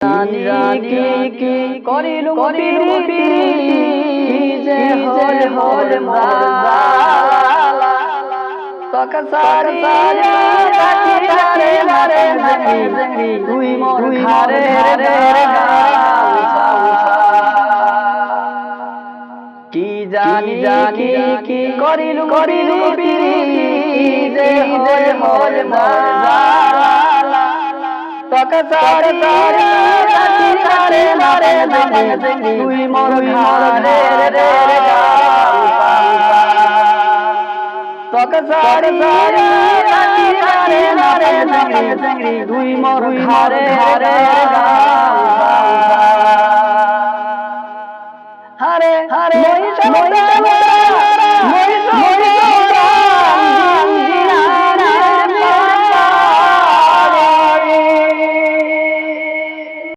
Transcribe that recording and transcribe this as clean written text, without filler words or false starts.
জানি কি করিলু পিরিতি যে হল মোর জালা তক সারি রাখি জংরি তুই মোর ঘরে কি জানি কি করিলু পিরিতি যে হল মোর জালা তক সারি তুই মোর ঘরে তক সারি তুই মোর ঘরে